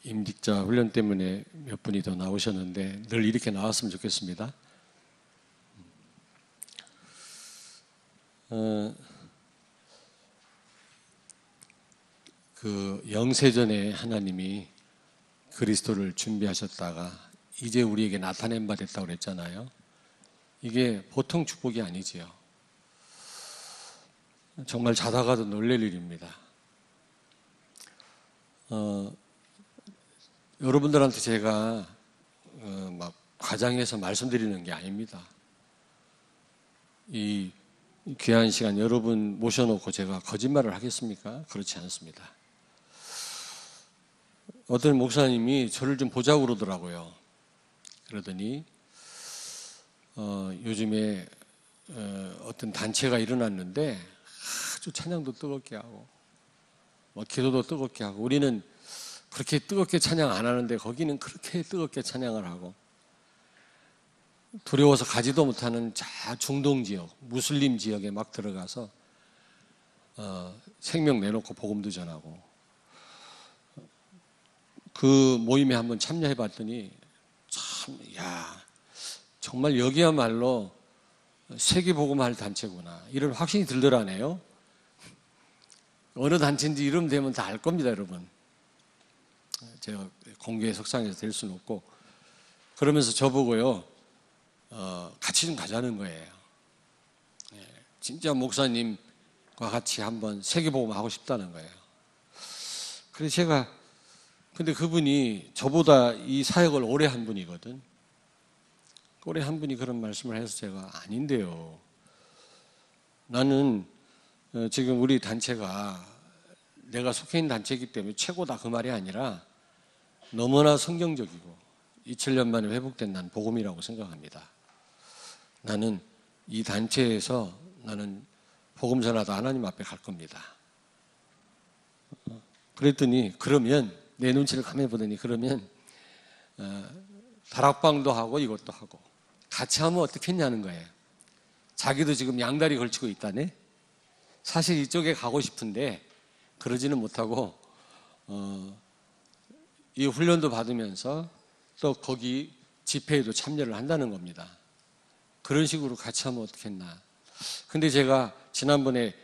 임직자 훈련 때문에 몇 분이 더 나오셨는데 늘 이렇게 나왔으면 좋겠습니다. 그 영세전에 하나님이 그리스도를 준비하셨다가 이제 우리에게 나타낸 바 됐다고 그랬잖아요. 이게 보통 축복이 아니지요. 정말 자다가도 놀랄 일입니다. 여러분들한테 제가 막 과장해서 말씀드리는 게 아닙니다. 이 귀한 시간 여러분 모셔놓고 제가 거짓말을 하겠습니까? 그렇지 않습니다. 어떤 목사님이 저를 좀 보자고 그러더라고요. 그러더니 요즘에 어떤 단체가 일어났는데 아주 찬양도 뜨겁게 하고 기도도 뜨겁게 하고 우리는 그렇게 뜨겁게 찬양 안 하는데 거기는 그렇게 뜨겁게 찬양을 하고 두려워서 가지도 못하는 중동 지역, 무슬림 지역에 막 들어가서 생명 내놓고 복음도 전하고 그 모임에 한번 참여해 봤더니 참, 정말 여기야말로 세계복음할 단체구나 이런 확신이 들더라네요. 어느 단체인지 이름 되면 다 알 겁니다, 여러분. 제가 공개 석상에서 될 수는 없고 그러면서 저보고요 같이 좀 가자는 거예요. 진짜 목사님과 같이 한번 세계복음 하고 싶다는 거예요. 그래서 제가 근데 그분이 저보다 이 사역을 오래 한 분이거든. 오래 한 분이 그런 말씀을 해서 제가 아닌데요. 나는 지금 우리 단체가 내가 속해 있는 단체이기 때문에 최고다 그 말이 아니라 너무나 성경적이고 2000년 만에 회복된 난 복음이라고 생각합니다. 나는 이 단체에서 나는 복음 전하다 하나님 앞에 갈 겁니다. 그랬더니 그러면 내 눈치를 가만히 보더니 그러면 다락방도 하고 이것도 하고 같이 하면 어떻겠냐는 거예요. 자기도 지금 양다리 걸치고 있다네. 사실 이쪽에 가고 싶은데 그러지는 못하고 이 훈련도 받으면서 또 거기 집회에도 참여를 한다는 겁니다. 그런 식으로 같이 하면 어떻겠나. 근데 제가 지난번에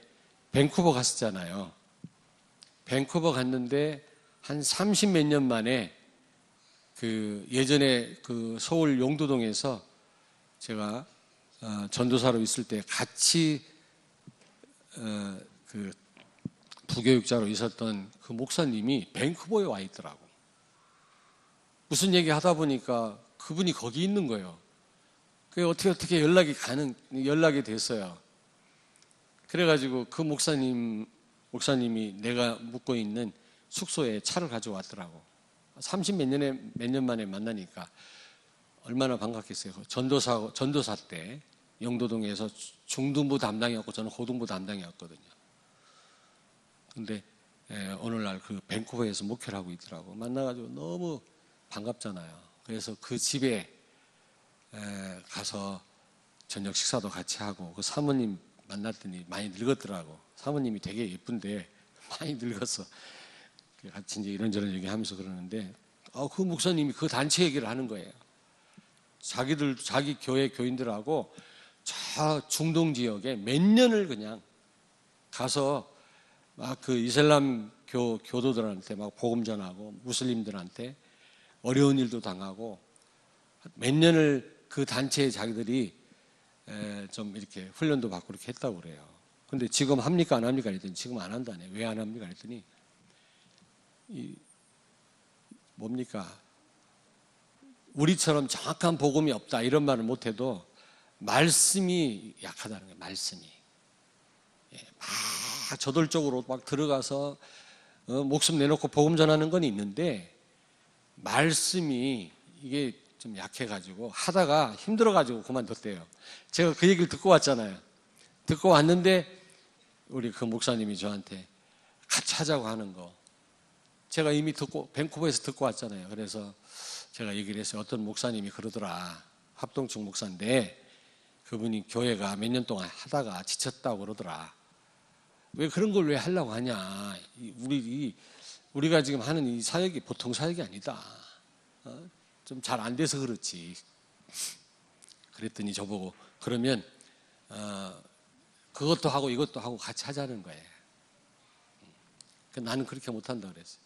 밴쿠버 갔었잖아요. 밴쿠버 갔는데 한 30 몇 년 만에 그 예전에 그 서울 용두동에서 제가 전도사로 있을 때 같이 그 부교육자로 있었던 그 목사님이 밴쿠버에 와 있더라고. 무슨 얘기 하다 보니까 그분이 거기 있는 거예요. 그게 어떻게 연락이 됐어요. 그래가지고 그 목사님이 내가 묵고 있는 숙소에 차를 가져왔더라고. 30 몇 년 만에 만나니까 얼마나 반갑겠어요. 전도사 때 영도동에서 중등부 담당이었고 저는 고등부 담당이었거든요. 근데 오늘날 그 밴쿠버에서 목회를 하고 있더라고. 만나가지고 너무 반갑잖아요. 그래서 그 집에 가서 저녁 식사도 같이 하고 그 사모님 만났더니 많이 늙었더라고. 사모님이 되게 예쁜데 많이 늙었어. 같이 이제 이런저런 얘기하면서 그러는데 그 목사님이 그 단체 얘기를 하는 거예요. 자기 교회 교인들하고 저 중동 지역에 몇 년을 그냥 가서 막 그 이슬람 교도들한테 막 복음 전하고 무슬림들한테 어려운 일도 당하고 몇 년을 그 단체에 자기들이 좀 이렇게 훈련도 받고 이렇게 했다고 그래요. 근데 지금 합니까 안 합니까 그랬더니 지금 안 한다네. 왜 안 합니까 그랬더니 뭡니까? 우리처럼 정확한 복음이 없다 이런 말을 못해도 말씀이 약하다는 거예요. 말씀이 막 저돌적으로 막 들어가서 목숨 내놓고 복음 전하는 건 있는데 말씀이 이게 좀 약해가지고 하다가 힘들어가지고 그만뒀대요. 제가 그 얘기를 듣고 왔잖아요. 듣고 왔는데 우리 그 목사님이 저한테 같이 하자고 하는 거 제가 이미 밴쿠버에서 듣고 왔잖아요. 그래서 제가 얘기를 했어요. 어떤 목사님이 그러더라. 합동측 목사인데 그분이 교회가 몇 년 동안 하다가 지쳤다고 그러더라. 왜 그런 걸 왜 하려고 하냐. 우리 우리가 지금 하는 이 사역이 보통 사역이 아니다. 좀 잘 안 돼서 그렇지. 그랬더니 저보고 그러면 그것도 하고 이것도 하고 같이 하자는 거예요. 나는 그렇게 못한다 그랬어요.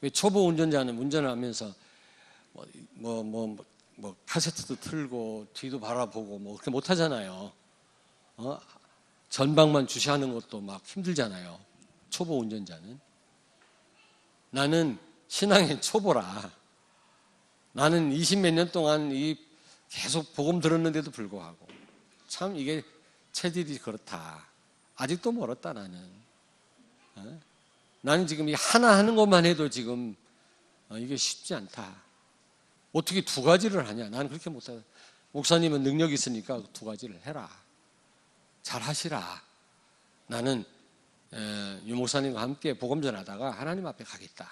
왜 초보 운전자는 운전을 하면서 카세트도 틀고 뒤도 바라보고 뭐 그렇게 못하잖아요. 전방만 주시하는 것도 막 힘들잖아요. 초보 운전자는. 나는 신앙의 초보라. 나는 20몇 년 동안 계속 복음 들었는데도 불구하고 참 이게 체질이 그렇다. 아직도 멀었다 나는. 나는 지금 이 하나 하는 것만 해도 지금 이게 쉽지 않다. 어떻게 두 가지를 하냐? 나는 그렇게 못하다. 목사님은 능력이 있으니까 두 가지를 해라. 잘 하시라. 나는 유 목사님과 함께 복음 전하다가 하나님 앞에 가겠다.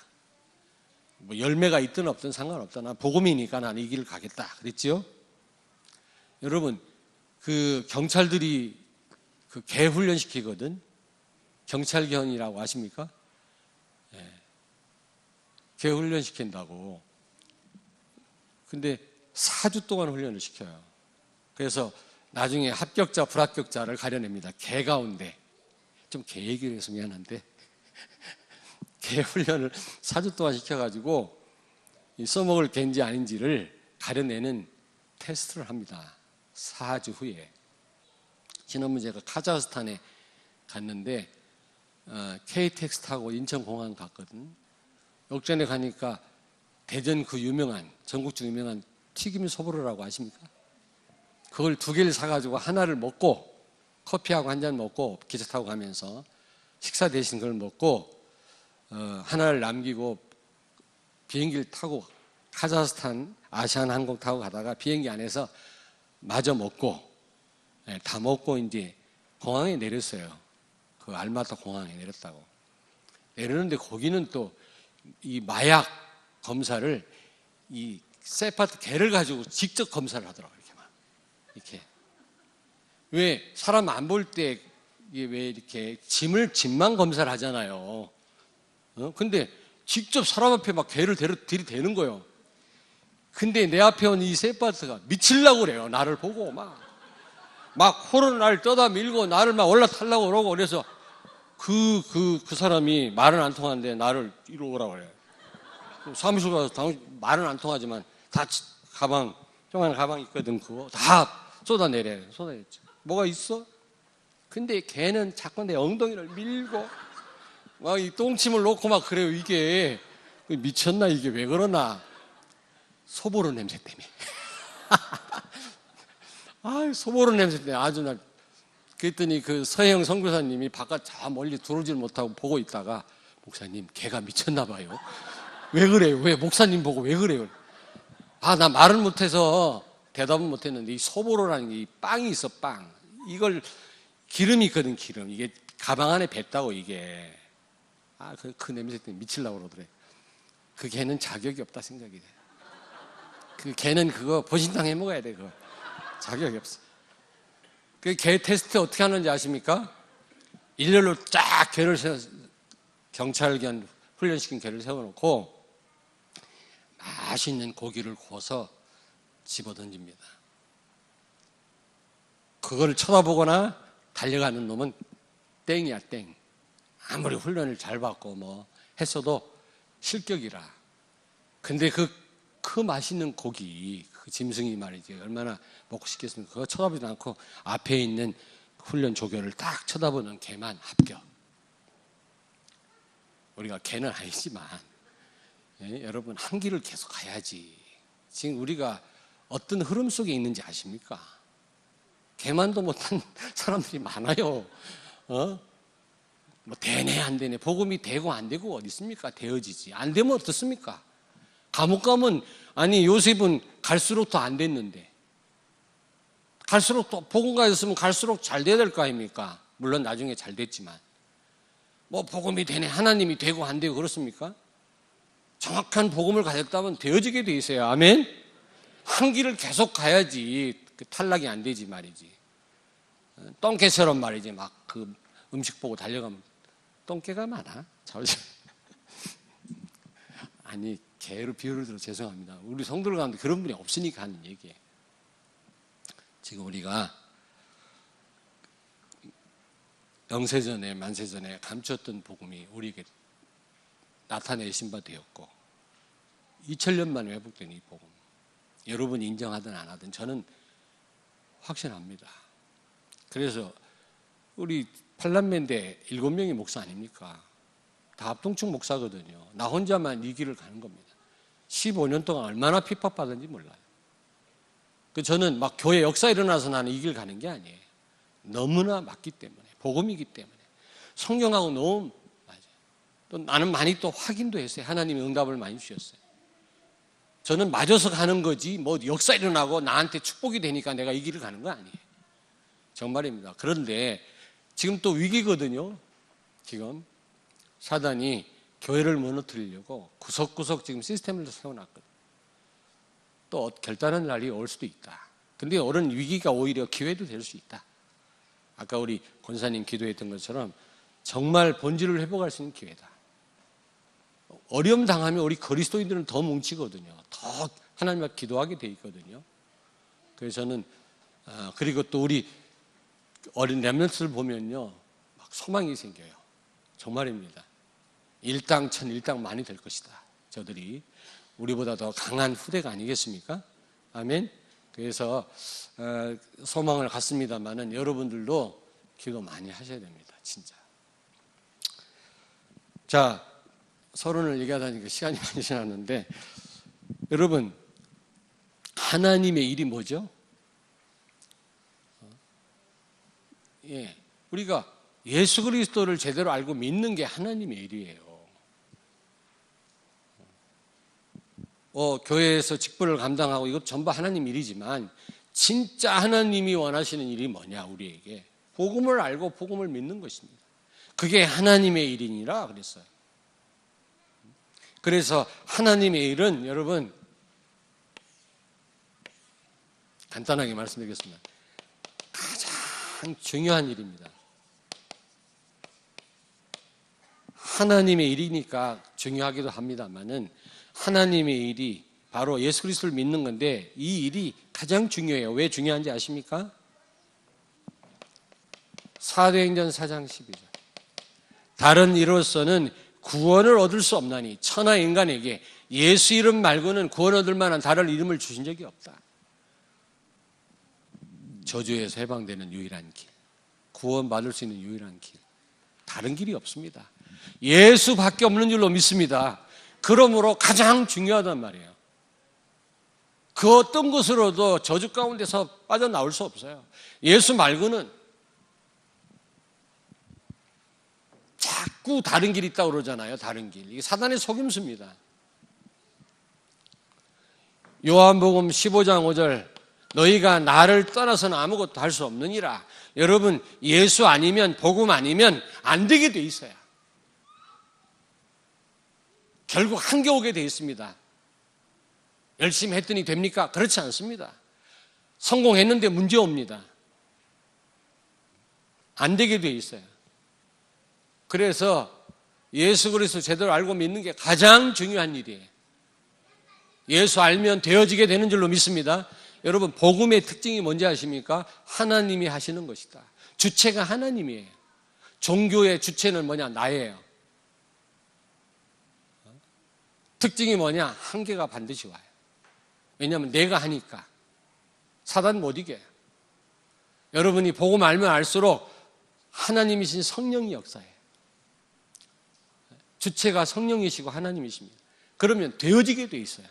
뭐 열매가 있든 없든 상관없다. 난 복음이니까 난 이 길을 가겠다. 그랬지요? 여러분, 그 경찰들이 그 개 훈련 시키거든. 경찰견이라고 아십니까? 개 훈련 시킨다고. 근데 4주 동안 훈련을 시켜요. 그래서 나중에 합격자, 불합격자를 가려냅니다. 개 가운데. 좀 개 얘기를 해서 미안한데. 개 훈련을 4주 동안 시켜가지고 써먹을 개인지 아닌지를 가려내는 테스트를 합니다. 4주 후에. 지난번 제가 카자흐스탄에 갔는데 KTX 타고 인천공항 갔거든. 역전에 가니까 대전 그 유명한, 전국 중 유명한 튀김 소보로라고 아십니까? 그걸 2개를 사가지고 하나를 먹고 커피하고 한 잔 먹고 기차 타고 가면서 식사 대신 그걸 먹고 하나를 남기고 비행기를 타고 카자흐스탄 아시아나항공 타고 가다가 비행기 안에서 마저 먹고 다 먹고 이제 공항에 내렸어요. 그 알마타 공항에 내렸다고. 내렸는데 거기는 또 이 마약 검사를 이 세파트 개를 가지고 직접 검사를 하더라고요. 이렇게. 왜 사람 안 볼 때 왜 이렇게 짐만 검사를 하잖아요. 근데 직접 사람 앞에 막 개를 들이대는 거예요. 근데 내 앞에 온 이 세파트가 미치려고 그래요. 나를 보고 막 호를 나를 떠다 밀고 나를 막 올라타려고 그러고 그래서 그 사람이 말은 안 통하는데 나를 이리 오라고 그래요. 사무실 가서 말은 안 통하지만 다 가방, 조그만 가방 있거든. 그거 다 쏟아내려요. 쏟아냈죠. 뭐가 있어? 근데 걔는 자꾸 내 엉덩이를 밀고 막 이 똥침을 놓고 막 그래요. 이게 미쳤나? 이게 왜 그러나? 소보로 냄새 때문에. 소보로 냄새 때문에 아주 날. 그랬더니 그 서혜영 선교사님이 바깥 저 멀리 들어오질 못하고 보고 있다가 목사님, 걔가 미쳤나 봐요. 왜 그래요? 왜 목사님 보고 왜 그래요? 나 말은 못해서 대답은 못했는데 이 소보로라는 이 빵이 있어, 빵. 이걸 기름이 있거든, 기름. 이게 가방 안에 뱉다고 이게. 그 냄새 때문에 미치려고 그러더래. 그 개는 자격이 없다 생각이 돼. 그 개는 그거 보신탕 해 먹어야 돼, 그거. 자격이 없어. 그 개 테스트 어떻게 하는지 아십니까? 일렬로 쫙 개를 경찰견 훈련시킨 개를 세워놓고 맛있는 고기를 구워서 집어던집니다. 그걸 쳐다보거나 달려가는 놈은 땡이야, 땡. 아무리 훈련을 잘 받고 뭐 했어도 실격이라. 근데 그 맛있는 고기, 그 짐승이 말이지 얼마나 먹고 싶겠습니까? 그거 쳐다보지도 않고 앞에 있는 훈련 조교를 딱 쳐다보는 개만 합격. 우리가 개는 아니지만 여러분 한 길을 계속 가야지. 지금 우리가 어떤 흐름 속에 있는지 아십니까? 개만도 못한 사람들이 많아요. 뭐 되네 안 되네. 복음이 되고 안 되고 어디 있습니까? 되어지지. 안 되면 어떻습니까? 감옥 가면 요셉은 갈수록 더 안 됐는데 갈수록 또 복음 가졌으면 갈수록 잘 돼야 될 거 아닙니까? 물론 나중에 잘 됐지만 뭐 복음이 되네 하나님이 되고 안 되고 그렇습니까? 정확한 복음을 가졌다면 되어지게 돼 있어요. 아멘? 한 길을 계속 가야지 탈락이 안 되지 말이지. 똥개처럼 말이지 막 그 음식 보고 달려가면 똥개가 많아. 아니 개로 비유를 들어 죄송합니다. 우리 성도들 가운데 그런 분이 없으니까 하는 얘기예요. 지금 우리가 영세전에 만세전에 감추었던 복음이 우리에게 나타내신 바 되었고 2000년 만에 회복된 이 복음, 여러분이 인정하든 안 하든 저는 확신합니다. 그래서 우리 팔남매인데 7명이 목사 아닙니까? 다 합동층 목사거든요. 나 혼자만 이 길을 가는 겁니다. 15년 동안 얼마나 핍박받은지 몰라요. 저는 막 교회 역사 일어나서 나는 이 길 가는 게 아니에요. 너무나 맞기 때문에, 복음이기 때문에. 성경하고 너무 맞아요. 또 나는 많이 또 확인도 했어요. 하나님이 응답을 많이 주셨어요. 저는 맞아서 가는 거지 뭐 역사 일어나고 나한테 축복이 되니까 내가 이 길을 가는 거 아니에요. 정말입니다. 그런데 지금 또 위기거든요. 지금 사단이 교회를 무너뜨리려고 구석구석 지금 시스템을 세워놨거든요. 또 결단한 날이 올 수도 있다. 근데 이런 위기가 오히려 기회도 될 수 있다. 아까 우리 권사님 기도했던 것처럼 정말 본질을 회복할 수 있는 기회다. 어려움 당하면 우리 그리스도인들은 더 뭉치거든요. 더 하나님 앞에 기도하게 돼 있거든요. 그래서 저는 그리고 또 우리 어린 렘넌트를 보면요, 막 소망이 생겨요. 정말입니다. 일당천 일당 많이 될 것이다. 저들이 우리보다 더 강한 후대가 아니겠습니까? 아멘. 그래서 소망을 갖습니다만은 여러분들도 기도 많이 하셔야 됩니다. 진짜. 자, 서론을 얘기하다 보니까 시간이 많이 지났는데 여러분, 하나님의 일이 뭐죠? 예, 우리가 예수 그리스도를 제대로 알고 믿는 게 하나님의 일이에요. 교회에서 직분을 감당하고 이것 전부 하나님 일이지만 진짜 하나님이 원하시는 일이 뭐냐, 우리에게 복음을 알고 복음을 믿는 것입니다. 그게 하나님의 일이니라 그랬어요. 그래서 하나님의 일은 여러분 간단하게 말씀드리겠습니다. 가장 중요한 일입니다. 하나님의 일이니까 중요하기도 합니다만은 하나님의 일이 바로 예수 그리스도를 믿는 건데 이 일이 가장 중요해요. 왜 중요한지 아십니까? 사도행전 4장 12절. 다른 이로서는 구원을 얻을 수 없나니 천하 인간에게 예수 이름 말고는 구원 얻을 만한 다른 이름을 주신 적이 없다. 저주에서 해방되는 유일한 길, 구원받을 수 있는 유일한 길, 다른 길이 없습니다. 예수밖에 없는 줄로 믿습니다. 그러므로 가장 중요하단 말이에요. 그 어떤 것으로도 저주 가운데서 빠져나올 수 없어요. 예수 말고는 자꾸 다른 길이 있다고 그러잖아요. 다른 길. 이게 사단의 속임수입니다. 요한복음 15장 5절, 너희가 나를 떠나서는 아무것도 할 수 없느니라. 여러분, 예수 아니면, 복음 아니면 안 되게 돼 있어요. 결국 한계 오게 돼 있습니다. 열심히 했더니 됩니까? 그렇지 않습니다. 성공했는데 문제 옵니다. 안 되게 돼 있어요. 그래서 예수 그리스도 제대로 알고 믿는 게 가장 중요한 일이에요. 예수 알면 되어지게 되는 줄로 믿습니다. 여러분, 복음의 특징이 뭔지 아십니까? 하나님이 하시는 것이다. 주체가 하나님이에요. 종교의 주체는 뭐냐? 나예요. 특징이 뭐냐? 한계가 반드시 와요. 왜냐하면 내가 하니까. 사단 못 이겨요. 여러분이 복음 알면 알수록 하나님이신 성령이 역사해요. 주체가 성령이시고 하나님이십니다. 그러면 되어지게 돼 있어요.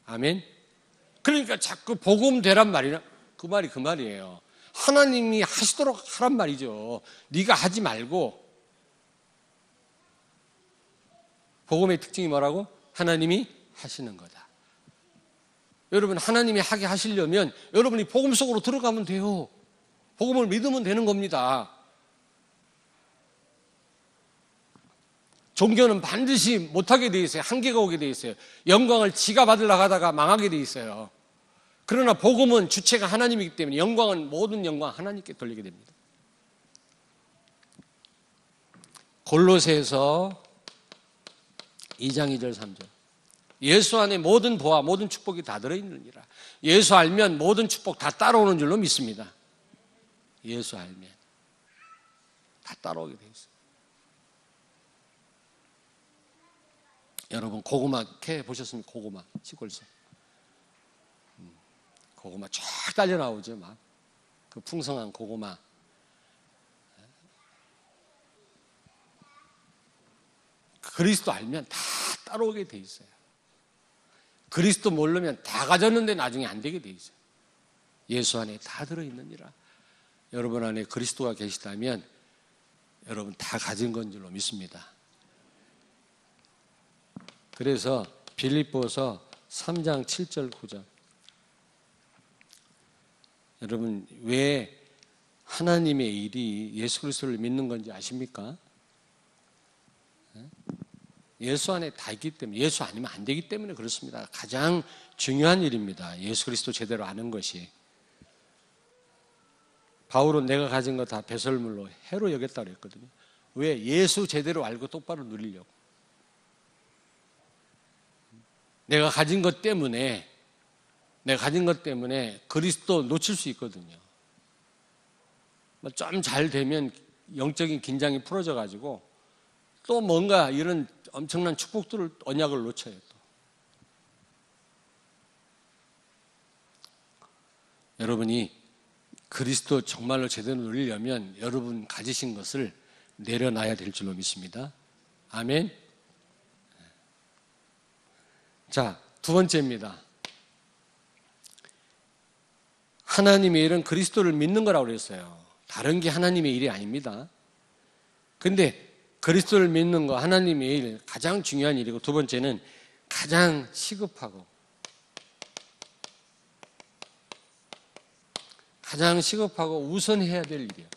아멘. 그러니까 자꾸 복음 되란 말이나 그 말이 그 말이에요. 하나님이 하시도록 하란 말이죠. 네가 하지 말고. 복음의 특징이 뭐라고? 하나님이 하시는 거다. 여러분, 하나님이 하게 하시려면 여러분이 복음 속으로 들어가면 돼요. 복음을 믿으면 되는 겁니다. 종교는 반드시 못하게 돼 있어요. 한계가 오게 돼 있어요. 영광을 지가 받으려고 하다가 망하게 돼 있어요. 그러나 복음은 주체가 하나님이기 때문에 영광은, 모든 영광 하나님께 돌리게 됩니다. 골로새서 2장 2절 3절. 예수 안에 모든 보화 모든 축복이 다 들어있느니라. 예수 알면 모든 축복 다 따라오는 줄로 믿습니다. 예수 알면 다 따라오게 돼 있어요. 여러분 고구마 캐 보셨습니까? 고구마 시골에서 고구마 쫙 딸려 나오죠. 막 그 풍성한 고구마. 그리스도 알면 다 따라오게 돼 있어요. 그리스도 모르면 다 가졌는데 나중에 안 되게 돼 있어요. 예수 안에 다 들어있느니라. 여러분 안에 그리스도가 계시다면 여러분 다 가진 건 줄로 믿습니다. 그래서 빌립보서 3장 7절 9절. 여러분 왜 하나님의 일이 예수 그리스도를 믿는 건지 아십니까? 예수 안에 다 있기 때문에, 예수 아니면 안 되기 때문에 그렇습니다. 가장 중요한 일입니다. 예수 그리스도 제대로 아는 것이. 바울은 내가 가진 거 다 배설물로 해로 여겼다고 했거든요. 왜? 예수 제대로 알고 똑바로 누리려고. 내가 가진 것 때문에 그리스도 놓칠 수 있거든요. 좀 잘 되면 영적인 긴장이 풀어져 가지고 또 뭔가 이런 엄청난 축복들을, 언약을 놓쳐요. 또. 여러분이 그리스도 정말로 제대로 누리려면 여러분 가지신 것을 내려놔야 될 줄로 믿습니다. 아멘. 자, 두 번째입니다. 하나님의 일은 그리스도를 믿는 거라고 그랬어요. 다른 게 하나님의 일이 아닙니다. 근데 그리스도를 믿는 거, 하나님의 일, 가장 중요한 일이고, 두 번째는 가장 시급하고 우선해야 될 일이에요.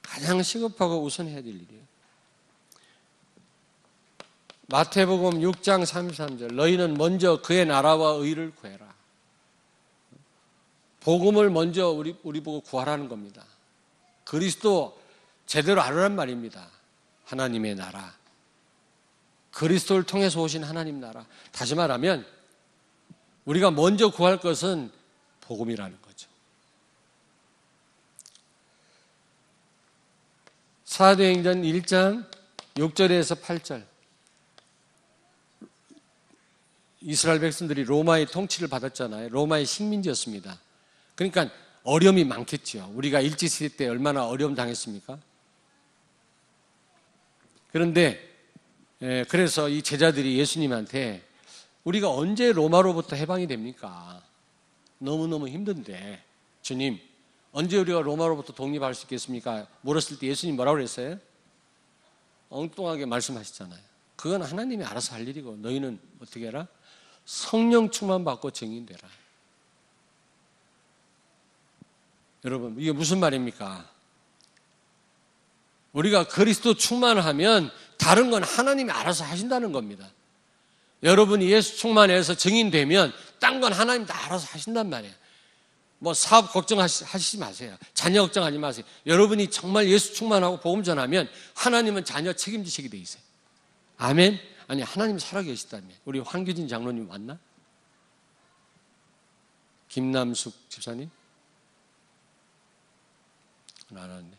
가장 시급하고 우선해야 될 일이에요. 마태복음 6장 33절. 너희는 먼저 그의 나라와 의를 구해라. 복음을 먼저 우리 보고 구하라는 겁니다. 그리스도 제대로 알으란 말입니다. 하나님의 나라. 그리스도를 통해서 오신 하나님 나라. 다시 말하면 우리가 먼저 구할 것은 복음이라는 거죠. 사도행전 1장 6절에서 8절. 이스라엘 백성들이 로마의 통치를 받았잖아요. 로마의 식민지였습니다. 그러니까 어려움이 많겠죠. 우리가 일제시대 때 얼마나 어려움 당했습니까? 그런데 그래서 이 제자들이 예수님한테 우리가 언제 로마로부터 해방이 됩니까? 너무너무 힘든데 주님 언제 우리가 로마로부터 독립할 수 있겠습니까? 물었을 때 예수님 뭐라고 그랬어요? 엉뚱하게 말씀하시잖아요. 그건 하나님이 알아서 할 일이고 너희는 어떻게 해라? 성령 충만 받고 증인되라. 여러분 이게 무슨 말입니까? 우리가 그리스도 충만하면 다른 건 하나님이 알아서 하신다는 겁니다. 여러분이 예수 충만해서 증인되면 딴 건 하나님 다 알아서 하신단 말이에요. 뭐 사업 걱정하시지 마세요. 자녀 걱정하지 마세요. 여러분이 정말 예수 충만하고 복음 전하면 하나님은 자녀 책임지시게 돼 있어요. 아멘? 아니 하나님 살아계시다며. 우리 황규진 장로님 왔나? 김남숙 집사님? 안 왔네.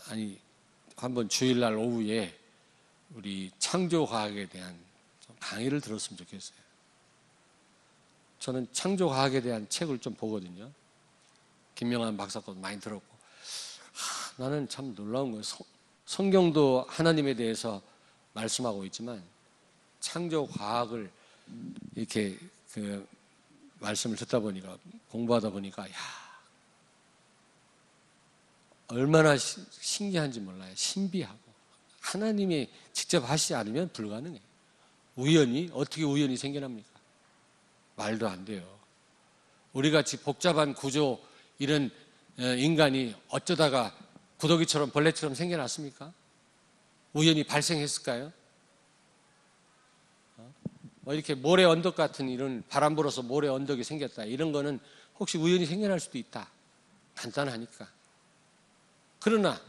아니 한번 주일날 오후에 우리 창조과학에 대한 강의를 들었으면 좋겠어요. 저는 창조과학에 대한 책을 좀 보거든요. 김명환 박사 것도 많이 들었고 나는 참 놀라운 거예요. 성경도 하나님에 대해서 말씀하고 있지만 창조과학을 이렇게 그 말씀을 듣다 보니까 공부하다 보니까 얼마나 신기한지 몰라요. 신비하고 하나님이 직접 하시지 않으면 불가능해요. 어떻게 우연이 생겨납니까? 말도 안 돼요. 우리같이 복잡한 구조 이런 인간이 어쩌다가 구더기처럼 벌레처럼 생겨났습니까? 우연히 발생했을까요? 이렇게 모래 언덕 같은 이런 바람 불어서 모래 언덕이 생겼다. 이런 거는 혹시 우연히 생겨날 수도 있다. 간단하니까. 그러나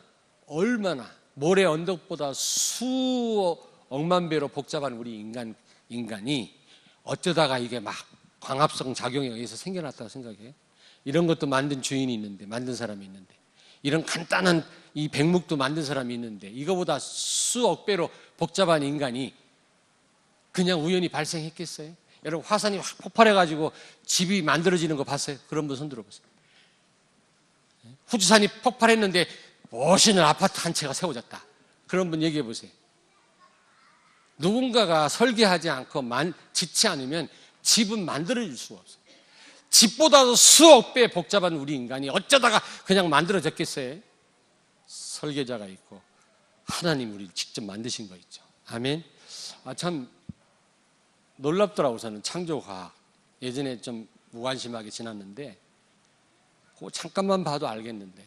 얼마나 모래 언덕보다 수억만 배로 복잡한 우리 인간이 어쩌다가 이게 막 광합성 작용에 의해서 생겨났다고 생각해. 이런 것도 만든 주인이 있는데, 만든 사람이 있는데, 이런 간단한 이 백묵도 만든 사람이 있는데, 이거보다 수억 배로 복잡한 인간이 그냥 우연히 발생했겠어요? 여러분, 화산이 확 폭발해가지고 집이 만들어지는 거 봤어요? 그런 분 손 들어보세요. 후지산이 폭발했는데 멋있는 아파트 한 채가 세워졌다. 그런 분 얘기해 보세요. 누군가가 설계하지 않고 짓지 않으면 집은 만들어질 수가 없어요. 집보다도 수억 배 복잡한 우리 인간이 어쩌다가 그냥 만들어졌겠어요? 설계자가 있고 하나님 우리를 직접 만드신 거 있죠. 아멘. 참 놀랍더라고요. 저는 창조과학 예전에 좀 무관심하게 지났는데 그거 잠깐만 봐도 알겠는데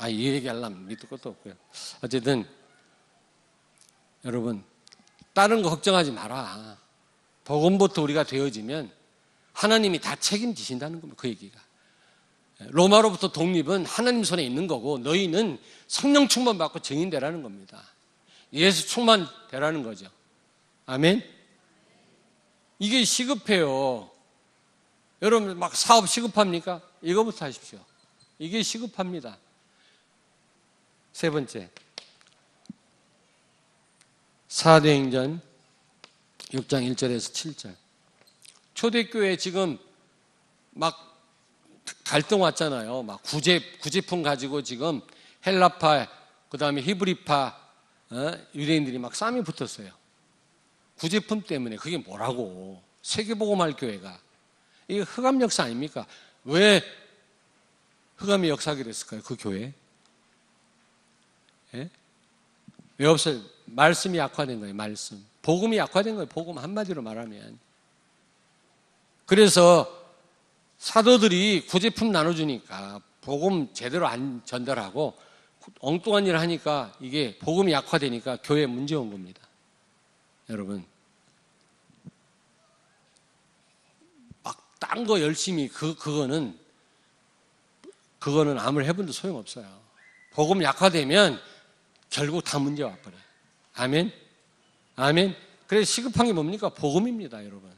이 얘기 하려면 밑도 끝도 없고요. 어쨌든 여러분, 다른 거 걱정하지 마라. 복음부터 우리가 되어지면 하나님이 다 책임지신다는 겁니다. 그 얘기가. 로마로부터 독립은 하나님 손에 있는 거고 너희는 성령 충만 받고 증인되라는 겁니다. 예수 충만 되라는 거죠. 아멘. 이게 시급해요. 여러분 막 사업 시급합니까? 이거부터 하십시오. 이게 시급합니다. 세 번째, 사도행전 6장 1절에서 7절. 초대교회 지금 막 갈등 왔잖아요. 막 구제품 가지고 지금 헬라파, 그 다음에 히브리파, 유대인들이 막 싸움이 붙었어요. 구제품 때문에. 그게 뭐라고. 세계복음할 교회가. 이게 흑암 역사 아닙니까? 왜 흑암이 역사하게 됐을까요? 그 교회? 예? 왜 없어요? 말씀이 약화된 거예요. 말씀. 복음이 약화된 거예요. 복음 한마디로 말하면. 그래서 사도들이 구제품 나눠주니까 복음 제대로 안 전달하고 엉뚱한 일을 하니까 이게 복음이 약화되니까 교회에 문제 온 겁니다. 여러분, 막 딴 거 열심히 그거는 아무리 해본도 소용없어요. 복음 약화되면 결국 다 문제 와버려요. 아멘? 아멘? 그래서 시급한 게 뭡니까? 복음입니다, 여러분.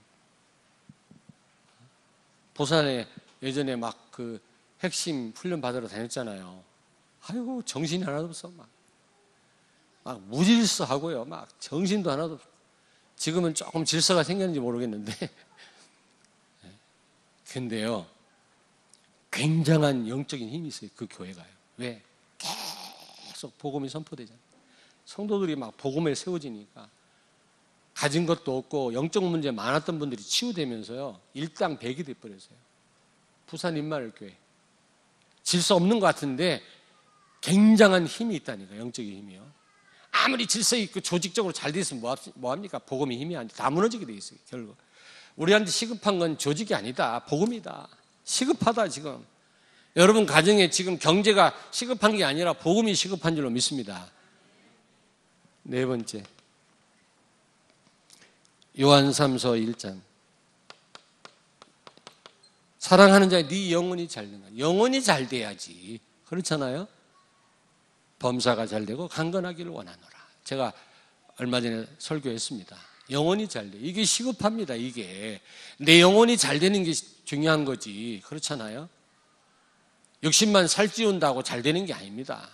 부산에 예전에 막 그 핵심 훈련 받으러 다녔잖아요. 아이고, 정신이 하나도 없어. 막 무질서하고요. 막 정신도 하나도 없어. 지금은 조금 질서가 생겼는지 모르겠는데. 근데요, 굉장한 영적인 힘이 있어요. 그 교회가요. 왜? 계속 복음이 선포되잖아요. 성도들이 막 복음에 세워지니까 가진 것도 없고 영적 문제 많았던 분들이 치유되면서요, 일당백이 돼버렸어요. 부산 임마을교회. 질서 없는 것 같은데 굉장한 힘이 있다니까. 영적인 힘이요. 아무리 질서 있고 조직적으로 잘 돼 있으면 뭐합니까? 복음이 힘이 아닌데 다 무너지게 돼 있어요. 결국 우리한테 시급한 건 조직이 아니다. 복음이다. 시급하다. 지금 여러분 가정에 지금 경제가 시급한 게 아니라 복음이 시급한 줄로 믿습니다. 네 번째, 요한 3서 1장. 사랑하는 자의 네 영혼이 잘 된다. 영혼이 잘 돼야지. 그렇잖아요. 범사가 잘 되고 강건하기를 원하노라. 제가 얼마 전에 설교했습니다. 영혼이 잘 돼. 이게 시급합니다. 이게 내 영혼이 잘 되는 게 중요한 거지. 그렇잖아요. 욕심만 살찌운다고 잘 되는 게 아닙니다.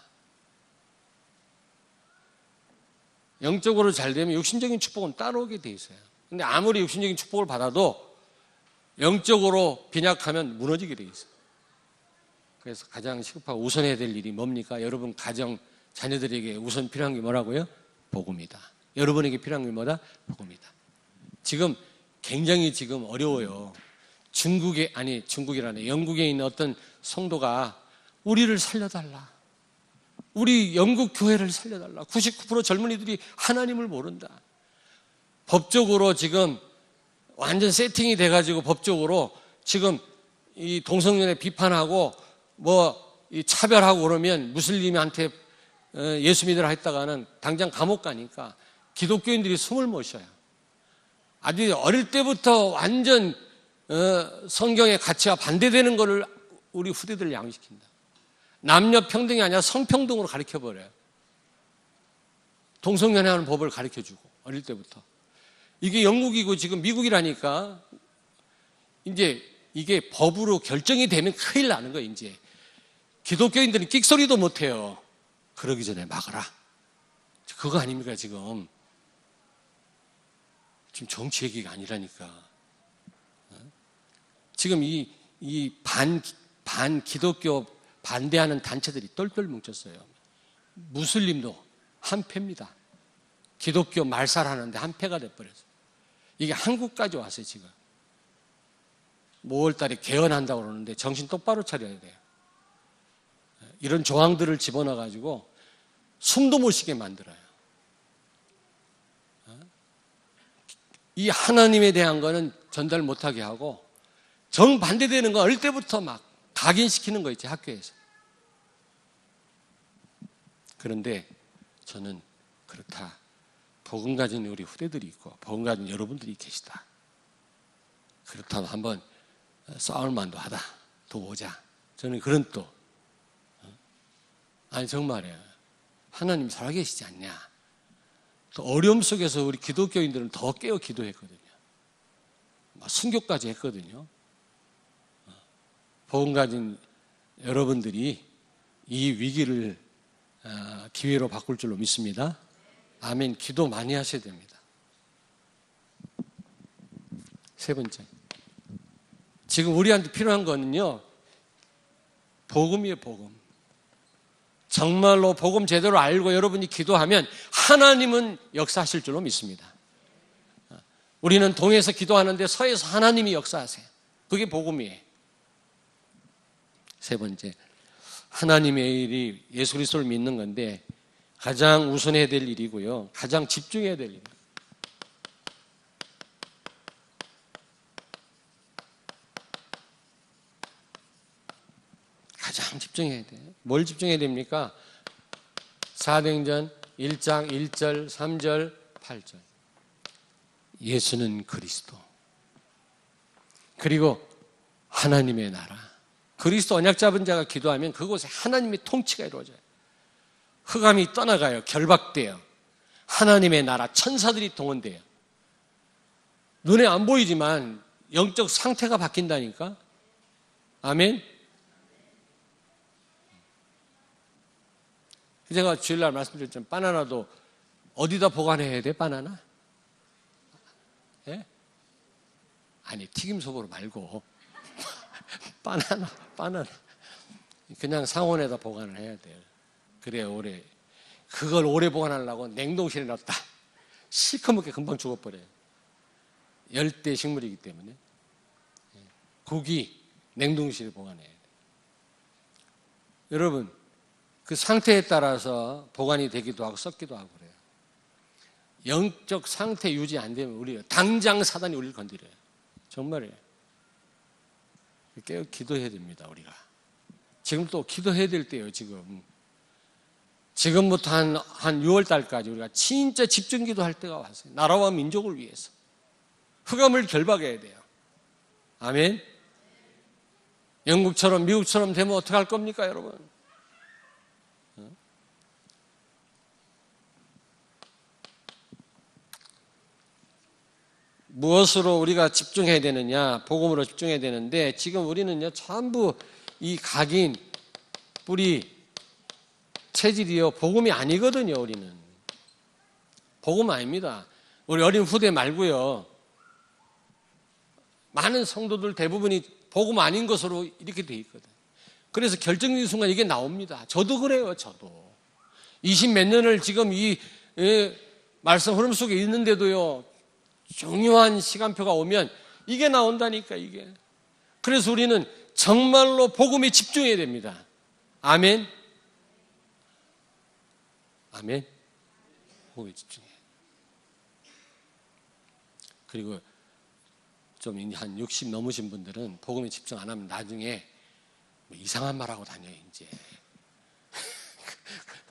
영적으로 잘 되면 육신적인 축복은 따라오게 돼 있어요. 근데 아무리 육신적인 축복을 받아도 영적으로 빈약하면 무너지게 돼 있어요. 그래서 가장 시급하고 우선해야 될 일이 뭡니까? 여러분 가정, 자녀들에게 우선 필요한 게 뭐라고요? 복음이다. 여러분에게 필요한 게 뭐다? 복음이다. 지금 굉장히 지금 어려워요. 중국이라네. 영국에 있는 어떤 성도가 우리를 살려달라. 우리 영국 교회를 살려달라. 99% 젊은이들이 하나님을 모른다. 법적으로 지금 완전 세팅이 돼가지고 법적으로 지금 이 동성연애 비판하고 이 차별하고 그러면 무슬림한테 예수 믿으라 했다가는 당장 감옥 가니까 기독교인들이 숨을 못 쉬어요. 아주 어릴 때부터 완전 성경의 가치와 반대되는 것을 우리 후대들을 양식시킨다. 남녀 평등이 아니라 성평등으로 가르쳐버려요. 동성연애하는 법을 가르쳐주고 어릴 때부터. 이게 영국이고 지금 미국이라니까 이제 이게 법으로 결정이 되면 큰일 나는 거예요. 이제 기독교인들은 끽소리도 못해요. 그러기 전에 막아라. 그거 아닙니까 지금. 지금 정치 얘기가 아니라니까. 지금 이 반 기독교 반대하는 단체들이 똘똘 뭉쳤어요. 무슬림도 한패입니다. 기독교 말살하는데 한패가 돼버렸어요. 이게 한국까지 왔어요 지금. 5월 달에 개헌한다고 그러는데 정신 똑바로 차려야 돼요. 이런 조항들을 집어넣어가지고 숨도 못 쉬게 만들어요. 이 하나님에 대한 거는 전달 못하게 하고 정반대되는 거 어릴 때부터 막 각인시키는 거 있지 학교에서. 그런데 저는 그렇다. 복음 가진 우리 후대들이 있고 복음 가진 여러분들이 계시다. 그렇다면 한번 싸울 만도 하다. 또 오자. 저는 그런 또 아니 정말이에요. 하나님 살아계시지 않냐. 또 어려움 속에서 우리 기독교인들은 더 깨어 기도했거든요. 순교까지 했거든요. 복음 가진 여러분들이 이 위기를 기회로 바꿀 줄로 믿습니다. 아멘. 기도 많이 하셔야 됩니다. 세 번째. 지금 우리한테 필요한 거는요. 복음이에요, 복음. 정말로 복음 제대로 알고 여러분이 기도하면 하나님은 역사하실 줄로 믿습니다. 우리는 동에서 기도하는데 서에서 하나님이 역사하세요. 그게 복음이에요. 세 번째. 하나님의 일이 예수 그리스도를 믿는 건데 가장 우선해야 될 일이고요. 가장 집중해야 될 일입니다. 가장 집중해야 돼요. 뭘 집중해야 됩니까? 사도행전 1장 1절, 3절, 8절. 예수는 그리스도. 그리고 하나님의 나라. 그리스도 언약 잡은 자가 기도하면 그곳에 하나님의 통치가 이루어져요. 흑암이 떠나가요. 결박돼요. 하나님의 나라, 천사들이 동원돼요. 눈에 안 보이지만 영적 상태가 바뀐다니까. 아멘. 제가 주일날 말씀드렸지만 바나나도 어디다 보관해야 돼? 바나나? 예? 아니 튀김속으로 말고 바나나 그냥 상온에다 보관을 해야 돼요. 그래야 오래. 그걸 오래 보관하려고 냉동실에 넣었다. 시커멓게 금방 죽어버려요. 열대 식물이기 때문에. 고기 냉동실에 보관해야 돼요. 여러분 그 상태에 따라서 보관이 되기도 하고 썩기도 하고 그래요. 영적 상태 유지 안 되면 우리가 당장 사단이 우리를 건드려요. 정말이에요. 깨어 기도해야 됩니다. 우리가. 지금 또 기도해야 될 때예요. 지금부터 한 6월 달까지 우리가 진짜 집중 기도할 때가 왔어요. 나라와 민족을 위해서. 흑암을 결박해야 돼요. 아멘. 영국처럼 미국처럼 되면 어떻게 할 겁니까 여러분? 무엇으로 우리가 집중해야 되느냐? 복음으로 집중해야 되는데 지금 우리는요 전부 이 각인, 뿌리, 체질이요 복음이 아니거든요. 우리는 복음 아닙니다. 우리 어린 후대 말고요 많은 성도들 대부분이 복음 아닌 것으로 이렇게 돼 있거든. 그래서 결정적인 순간 이게 나옵니다. 저도 그래요. 저도 20몇 년을 지금 이 말씀 흐름 속에 있는데도요 중요한 시간표가 오면 이게 나온다니까 이게. 그래서 우리는 정말로 복음에 집중해야 됩니다. 아멘. 아멘. 복음에 집중해. 그리고 좀 한 60 넘으신 분들은 복음에 집중 안 하면 나중에 뭐 이상한 말하고 다녀요 이제.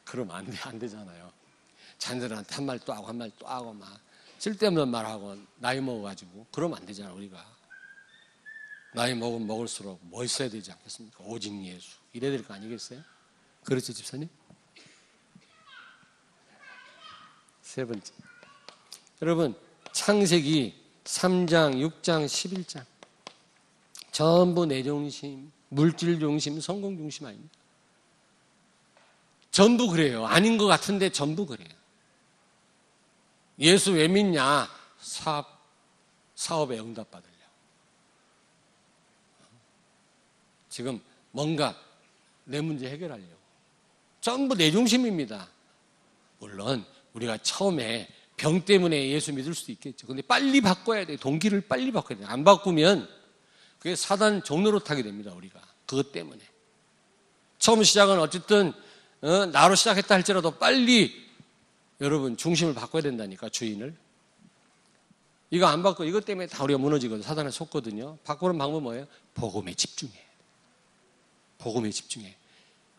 그러면 안 되잖아요. 자녀들한테 한 말 또 하고 한 말 또 하고 막 쓸데없는 말하고 나이 먹어가지고 그러면 안 되잖아. 우리가 나이 먹으면 먹을수록 뭐 있어야 되지 않겠습니까? 오직 예수 이래야 될 거 아니겠어요? 그렇죠, 집사님? 세 번째. 여러분, 창세기 3장, 6장, 11장. 전부 내 중심, 물질 중심, 성공 중심 아닙니다. 전부 그래요. 아닌 것 같은데 전부 그래요. 예수 왜 믿냐? 사업에 응답받으려고. 지금 뭔가 내 문제 해결하려고. 전부 내 중심입니다. 물론 우리가 처음에 병 때문에 예수 믿을 수도 있겠죠. 근데 빨리 바꿔야 돼요. 동기를 빨리 바꿔야 돼요. 안 바꾸면 그게 사단 종로로 타게 됩니다. 우리가 그것 때문에. 처음 시작은 어쨌든 나로 시작했다 할지라도 빨리 여러분 중심을 바꿔야 된다니까, 주인을. 이거 안 바꿔, 이것 때문에 다 우리가 무너지거든요. 사단에 속거든요. 바꾸는 방법은 뭐예요? 복음에 집중해. 복음에 집중해.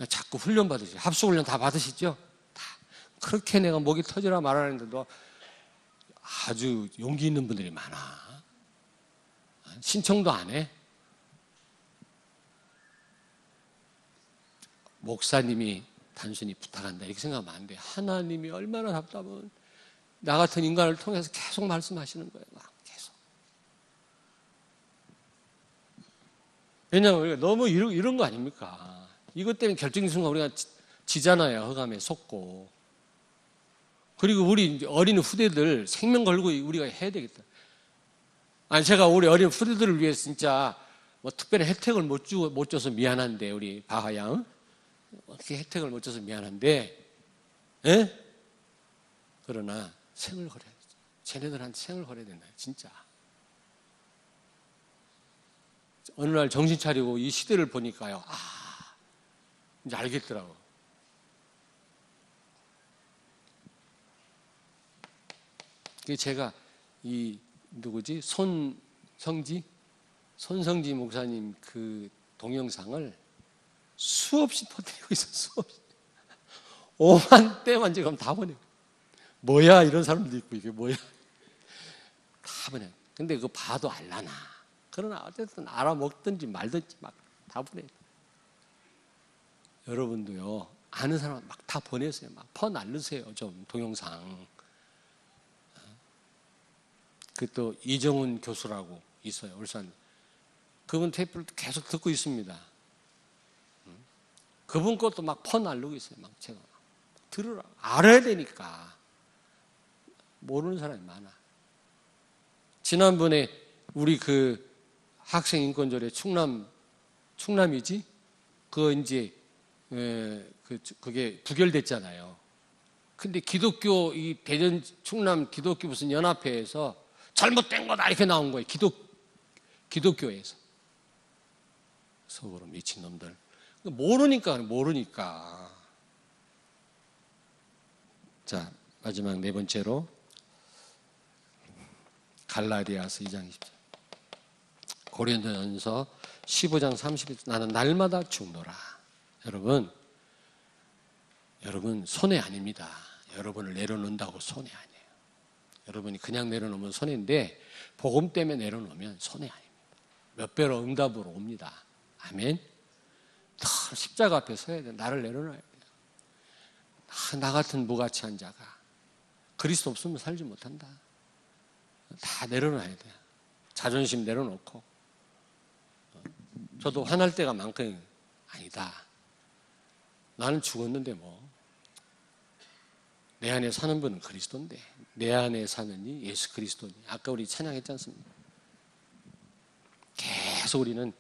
자꾸 훈련 받으시죠. 합숙훈련 다 받으시죠? 다. 그렇게 내가 목이 터지라 말하는데도 아주 용기 있는 분들이 많아. 신청도 안 해. 목사님이 단순히 부탁한다 이렇게 생각하면 안 돼. 하나님이 얼마나 답답한, 나 같은 인간을 통해서 계속 말씀하시는 거예요. 막 계속. 왜냐하면 우리가 너무 이런 거 아닙니까? 이것 때문에 결정적인 순간 우리가 지잖아요. 흑암에 속고. 그리고 우리 어린 후대들 생명 걸고 우리가 해야 되겠다. 아니, 제가 우리 어린 후대들을 위해서 진짜 뭐 특별히 혜택을 못 줘서 미안한데, 우리 바하양. 어떻게 혜택을 못 줘서 미안한데, 예? 그러나 생을 걸어야 돼. 쟤네들한테 생을 걸어야 된다, 진짜. 어느 날 정신 차리고 이 시대를 보니까요, 이제 알겠더라고. 제가 이 누구지? 손성지 목사님 그 동영상을 수없이 퍼뜨리고 있어. 수없이 5만 대만 지금 다 보내. 뭐야, 이런 사람도 있고, 이게 뭐야, 다 보내. 근데 그거 봐도 알라나. 그러나 어쨌든 알아먹든지 말든지 막 다 보내. 여러분도요, 아는 사람 막 다 보내세요. 막 퍼날르세요. 좀 동영상. 그 또 이정훈 교수라고 있어요, 울산. 그분 테이프를 계속 듣고 있습니다. 그분 것도 막 퍼날르고 있어요. 막 제가 들으라, 알아야 되니까. 모르는 사람이 많아. 지난번에 우리 그 학생 인권조례 충남이지? 그거 이제 그게 부결됐잖아요. 근데 기독교 이 대전 충남 기독교 무슨 연합회에서 잘못된 거다 이렇게 나온 거예요. 기독교에서. 속으로 미친 놈들. 모르니까. 자, 마지막 네 번째로 갈라디아서 2장 20절. 고린도전서 15장 30절. 나는 날마다 죽노라. 여러분 손해 아닙니다. 여러분을 내려놓는다고 손해 아니에요. 여러분이 그냥 내려놓으면 손해인데 복음 때문에 내려놓으면 손해 아닙니다. 몇 배로 응답으로 옵니다. 아멘. 더 십자가 앞에 서야 돼. 나를 내려놔야 돼요. 나 같은 무가치한 자가 그리스도 없으면 살지 못한다. 다 내려놔야 돼요. 자존심 내려놓고. 저도 화날 때가 많거든요. 아니다. 나는 죽었는데 뭐. 내 안에 사는 분은 그리스도인데, 내 안에 사는 이 예수 그리스도니. 아까 우리 찬양했지 않습니까? 계속 우리는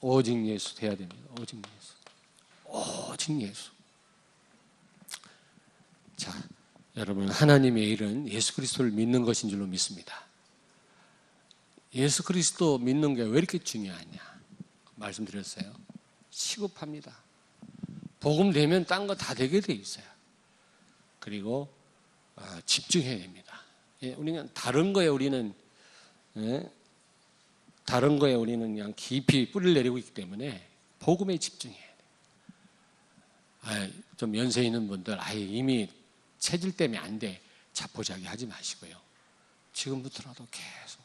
오직 예수 돼야 됩니다. 오직 예수. 오직 예수. 자, 여러분, 하나님의 일은 예수 그리스도를 믿는 것인 줄로 믿습니다. 예수 그리스도 믿는 게 왜 이렇게 중요하냐? 말씀드렸어요. 시급합니다. 복음 되면 딴 거 다 되게 돼 있어요. 그리고 집중해야 됩니다. 우리는 다른 거에 우리는 그냥 깊이 뿌리를 내리고 있기 때문에 복음에 집중해야 돼요. 좀 연세 있는 분들, 이미 체질 때문에 안 돼. 자포자기 하지 마시고요. 지금부터라도 계속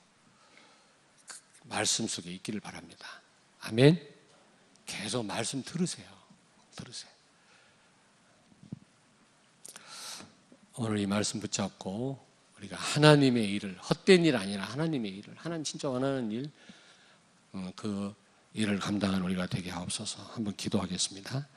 말씀 속에 있기를 바랍니다. 아멘. 계속 말씀 들으세요. 들으세요. 오늘 이 말씀 붙잡고 우리가 하나님의 일을, 헛된 일 아니라 하나님의 일을, 하나님 진짜 원하는 일, 그 일을 감당하는 우리가 되게 하옵소서. 한번 기도하겠습니다.